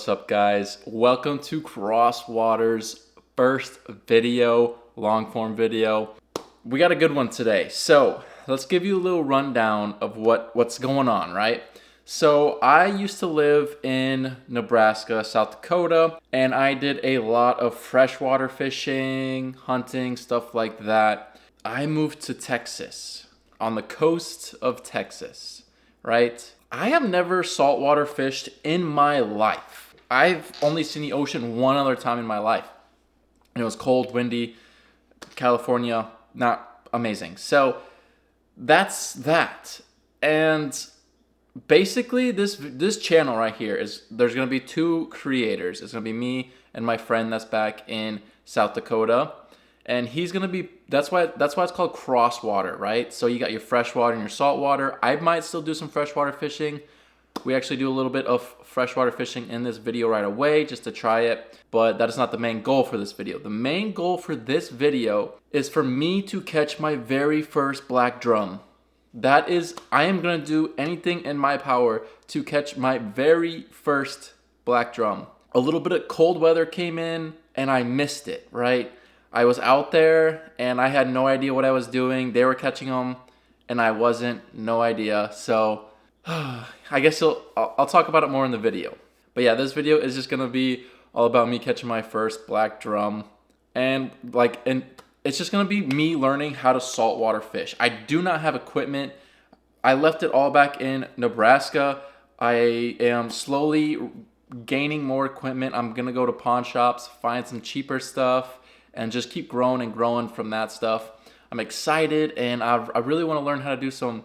What's up, guys? Welcome to Crosswater's first video, long form video. We got a good one today. So let's give you a little rundown of what's going on, right? So I used to live in Nebraska, South Dakota, and I did a lot of freshwater fishing, hunting, stuff like that. I moved to Texas, on the coast of Texas, right? I have never saltwater fished in my life. I've only seen the ocean one other time in my life. And it was cold, windy, California, not amazing. So that's that. And basically this channel right here there's gonna be two creators. It's gonna be me and my friend that's back in South Dakota. And he's gonna be, that's why it's called Crosswater, right? So you got your freshwater and your saltwater. I might still do some freshwater fishing. We actually do a little bit of freshwater fishing in this video right away just to try it, but that is not the main goal for this video. The main goal for this video is for me to catch my very first black drum. That is, I am gonna do anything in my power to catch my very first black drum. A little bit of cold weather came in and I missed it, right? I was out there and I had no idea what I was doing. They were catching them and I wasn't, no idea. So I guess I'll talk about it more in the video. But yeah, this video is just gonna be all about me catching my first black drum. And it's just gonna be me learning how to saltwater fish. I do not have equipment. I left it all back in Nebraska. I am slowly gaining more equipment. I'm gonna go to pawn shops, find some cheaper stuff, and just keep growing and growing from that stuff. I'm excited, and I really want to learn how to do some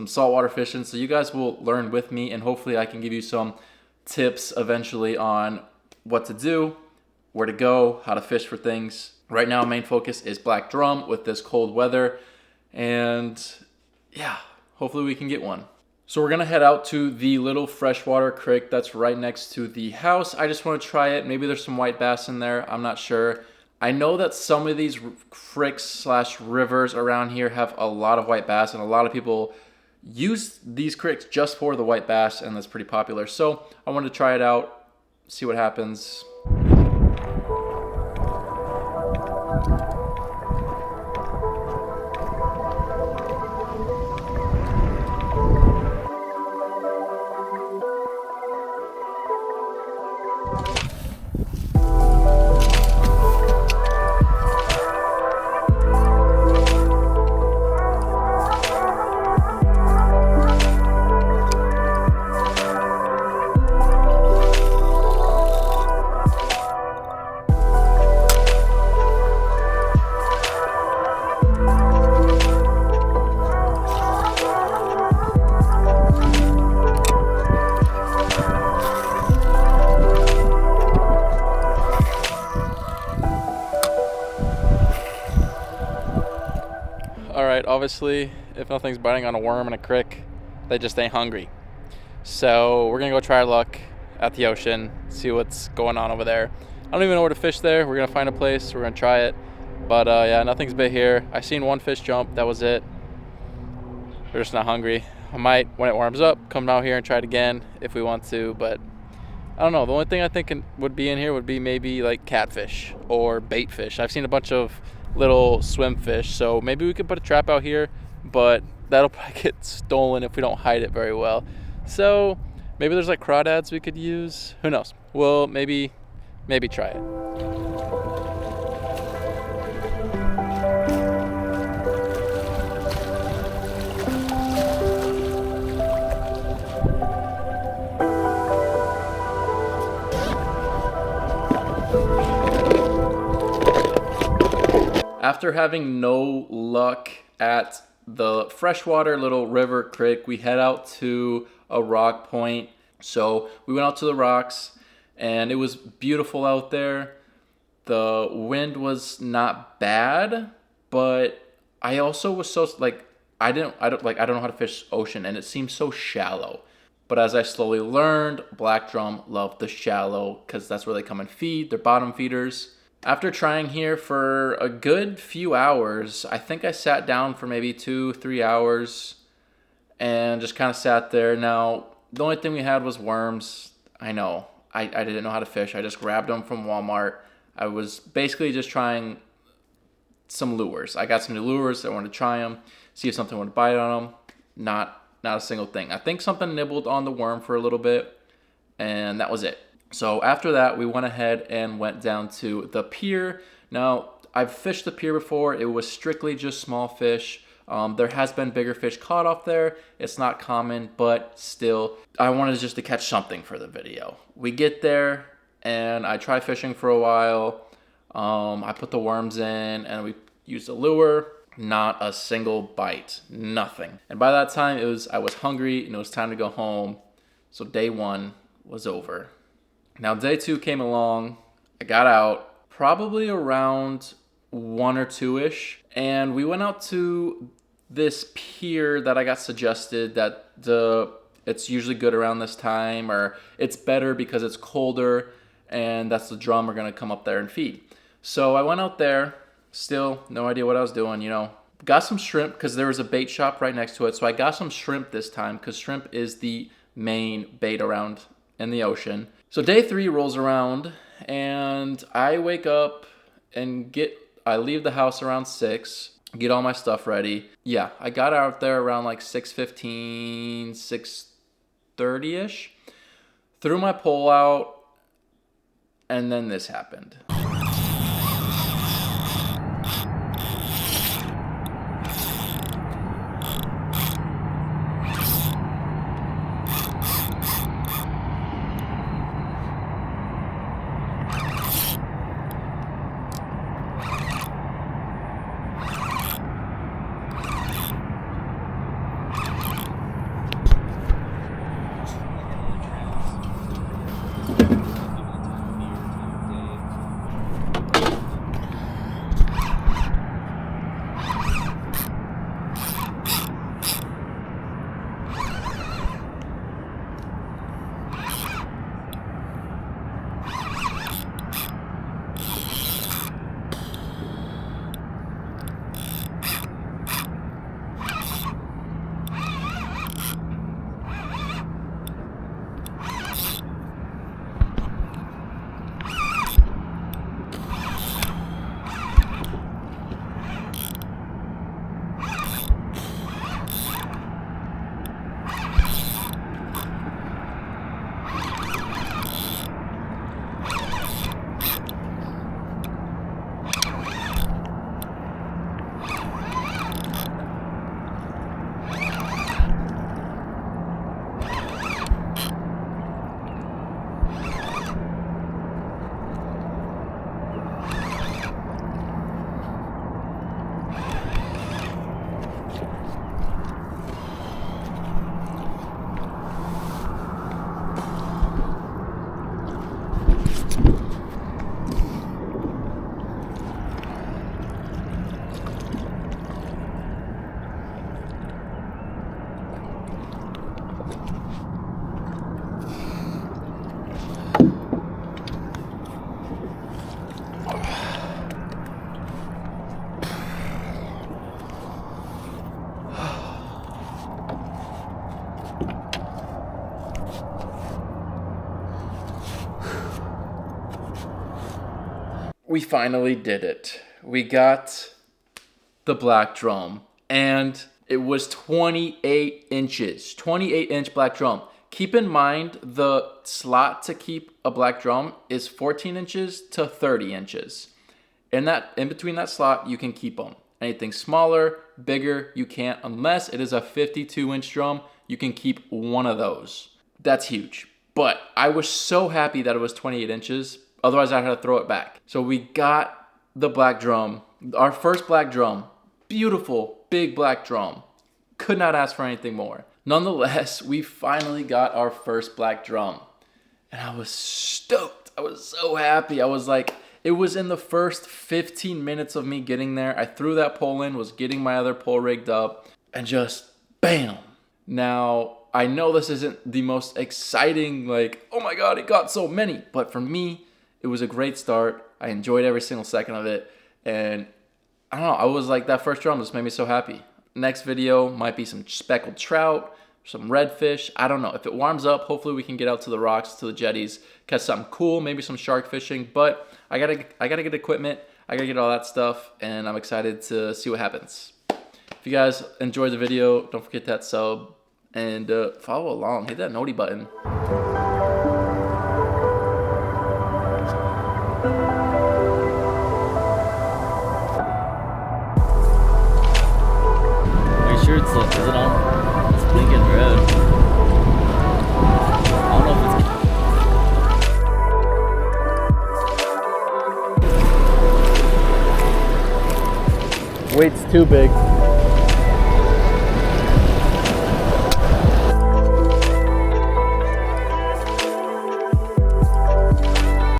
saltwater fishing, so you guys will learn with me, and hopefully I can give you some tips eventually on what to do, where to go, how to fish for things. Right now, main focus is black drum with this cold weather, and yeah, hopefully we can get one. So we're gonna head out to the little freshwater creek that's right next to the house. I just want to try it. Maybe there's some white bass in there. I'm not sure. I know that some of these creeks / rivers around here have a lot of white bass, and a lot of people use these creeks just for the white bass, and that's pretty popular. So I wanted to try it out, see what happens. Alright, obviously, if nothing's biting on a worm in a creek, they just ain't hungry. So we're gonna go try our luck at the ocean, see what's going on over there. I don't even know where to fish there. We're gonna find a place, we're gonna try it. But yeah, nothing's bit here. I seen one fish jump, that was it. They're just not hungry. I might, when it warms up, come out here and try it again if we want to, but I don't know. The only thing I think would be in here would be maybe like catfish or bait fish. I've seen a bunch of little swim fish, so maybe we could put a trap out here, but that'll probably get stolen if we don't hide it very well. So maybe there's like crawdads we could use. Who knows? We'll maybe try it. After having no luck at the freshwater little river creek, we head out to a rock point. So we went out to the rocks and it was beautiful out there. The wind was not bad, but I also was so I don't know how to fish ocean, and it seemed so shallow. But as I slowly learned, black drum love the shallow because that's where they come and feed. They're bottom feeders. After trying here for a good few hours, I think I sat down for maybe 2-3 hours and just kind of sat there. Now, the only thing we had was worms. I know. I didn't know how to fish. I just grabbed them from Walmart. I was basically just trying some lures. I got some new lures. I wanted to try them, see if something would bite on them. Not a single thing. I think something nibbled on the worm for a little bit, and that was it. So after that, we went ahead and went down to the pier. Now, I've fished the pier before. It was strictly just small fish. There has been bigger fish caught off there. It's not common, but still, I wanted just to catch something for the video. We get there, and I try fishing for a while. I put the worms in, and we used a lure. Not a single bite, nothing. And by that time, I was hungry, and it was time to go home. So day 1 was over. Now day 2 came along. I got out probably around 1 or 2-ish, and we went out to this pier that I got suggested that it's usually good around this time, or it's better because it's colder, and that's the drum we're gonna come up there and feed. So I went out there, still no idea what I was doing, Got some shrimp because there was a bait shop right next to it. So I got some shrimp this time because shrimp is the main bait around in the ocean. So day 3 rolls around, and I wake up and I leave the house around 6, get all my stuff ready. Yeah, I got out there around like 6:15, 6:30-ish, threw my pole out, and then this happened. We finally did it. We got the black drum, and it was 28 inches, 28-inch black drum. Keep in mind, the slot to keep a black drum is 14 inches to 30 inches. In between that slot, you can keep them. Anything smaller, bigger, you can't, unless it is a 52-inch drum. You can keep one of those. That's huge. But I was so happy that it was 28 inches. Otherwise, I had to throw it back. So we got the black drum, our first black drum. Beautiful, big black drum. Could not ask for anything more. Nonetheless, we finally got our first black drum. And I was stoked. I was so happy. I was like, it was in the first 15 minutes of me getting there. I threw that pole in, was getting my other pole rigged up, and just bam. Now, I know this isn't the most exciting, like, oh my God, it got so many. But for me, it was a great start. I enjoyed every single second of it. And I don't know, I was like, that first drum just made me so happy. Next video might be some speckled trout, some redfish. I don't know. If it warms up, hopefully we can get out to the rocks, to the jetties, catch something cool, maybe some shark fishing. But I gotta get equipment. I gotta get all that stuff, and I'm excited to see what happens. If you guys enjoyed the video, don't forget that sub and follow along. Hit that noti button. Are you sure is it on? It's blinking red. I don't know if it's... Weight's too big.